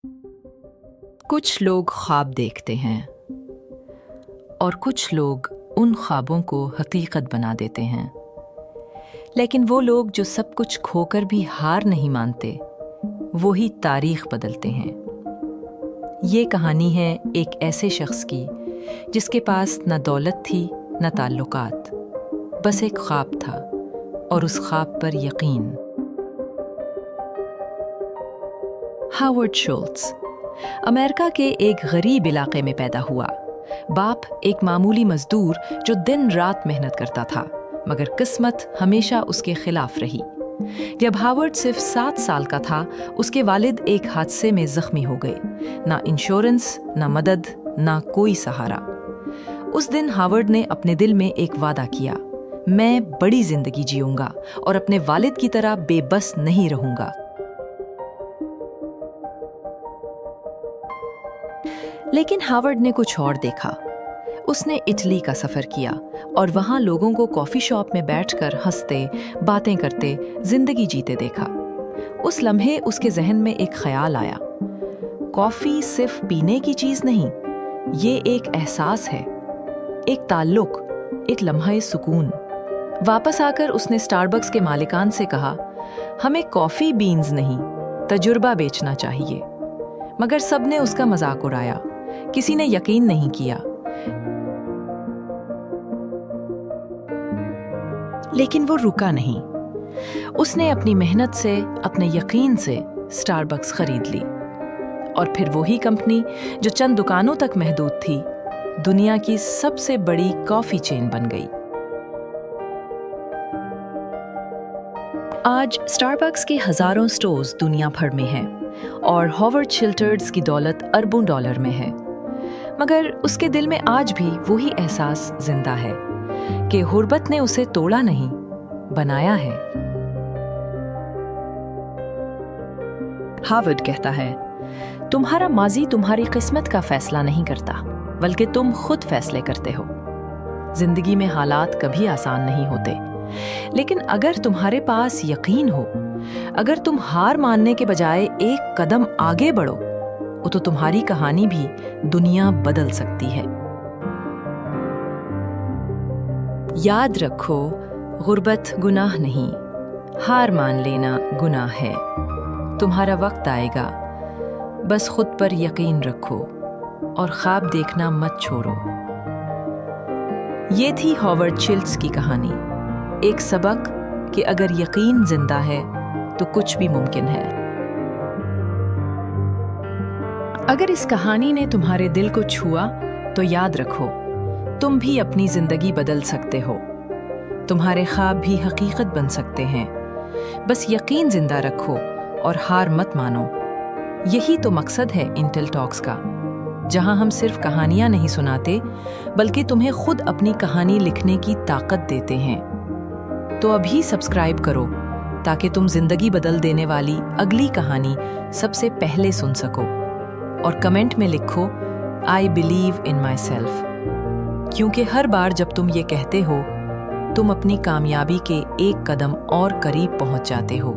कुछ लोग ख्वाब देखते हैं और कुछ लोग उन ख्वाबों को हकीकत बना देते हैं। लेकिन वो लोग जो सब कुछ खोकर भी हार नहीं मानते, वो ही तारीख बदलते हैं। ये कहानी है एक ऐसे शख्स की जिसके पास न दौलत थी न ताल्लुकात, बस एक ख्वाब था और उस ख्वाब पर यकीन। हावर्ड शुल्ट्ज अमेरिका के एक गरीब इलाके में पैदा हुआ। बाप एक मामूली मजदूर जो दिन रात मेहनत करता था, मगर किस्मत हमेशा उसके खिलाफ रही। जब हावर्ड सिर्फ 7 साल का था, उसके वालिद एक हादसे में जख्मी हो गए। ना इंश्योरेंस, ना मदद, ना कोई सहारा। उस दिन हावर्ड ने अपने दिल में एक वादा किया, मैं बड़ी जिंदगी जीऊंगा और अपने वालिद की तरह बेबस नहीं रहूंगा। लेकिन हावर्ड ने कुछ और देखा। उसने इटली का सफर किया और वहां लोगों को कॉफी शॉप में बैठकर हंसते, बातें करते, जिंदगी जीते देखा। उस लम्हे उसके जहन में एक ख्याल आया, कॉफी सिर्फ पीने की चीज नहीं, ये एक एहसास है, एक ताल्लुक, एक लम्हा सुकून। वापस आकर उसने स्टारबक्स के मालिकान से कहा, हमें कॉफी बीन्स नहीं, तजुर्बा बेचना चाहिए। मगर सबने उसका मजाक उड़ाया, किसी ने यकीन नहीं किया। लेकिन वो रुका नहीं। उसने अपनी मेहनत से, अपने यकीन से स्टारबक्स खरीद ली और फिर वही कंपनी जो चंद दुकानों तक महदूद थी, दुनिया की सबसे बड़ी कॉफी चेन बन गई। आज स्टारबक्स के हजारों स्टोर्स दुनिया भर में हैं और हावर्ड शुल्ट्ज की दौलत अरबों डॉलर में है। मगर उसके दिल में आज भी वही एहसास जिंदा है कि गुर्बत ने उसे तोड़ा नहीं, बनाया है। हावर्ड कहता है, तुम्हारा माजी तुम्हारी किस्मत का फैसला नहीं करता, बल्कि तुम खुद फैसले करते हो। जिंदगी में हालात कभी आसान नहीं होते, लेकिन अगर तुम्हारे पास यकीन हो, अगर तुम हार मानने के बजाय एक कदम आगे बढ़ो, तो तुम्हारी कहानी भी दुनिया बदल सकती है। याद रखो, गुर्बत गुनाह नहीं, हार मान लेना गुनाह है। तुम्हारा वक्त आएगा, बस खुद पर यकीन रखो और ख्वाब देखना मत छोड़ो। ये थी हावर्ड शुल्ट्ज की कहानी, एक सबक कि अगर यकीन जिंदा है तो कुछ भी मुमकिन है। अगर इस कहानी ने तुम्हारे दिल को छुआ तो याद रखो, तुम भी अपनी जिंदगी बदल सकते हो। तुम्हारे ख्वाब भी हकीकत बन सकते हैं। बस यकीन जिंदा रखो और हार मत मानो। यही तो मकसद है इंटेल टॉक्स का, जहां हम सिर्फ कहानियां नहीं सुनाते, बल्कि तुम्हें खुद अपनी कहानी लिखने की ताकत देते हैं। तो अभी सब्सक्राइब करो ताकि तुम जिंदगी बदल देने वाली अगली कहानी सबसे पहले सुन सको। और कमेंट में लिखो, I believe in my self, क्योंकि हर बार जब तुम ये कहते हो, तुम अपनी कामयाबी के एक कदम और करीब पहुंच जाते हो।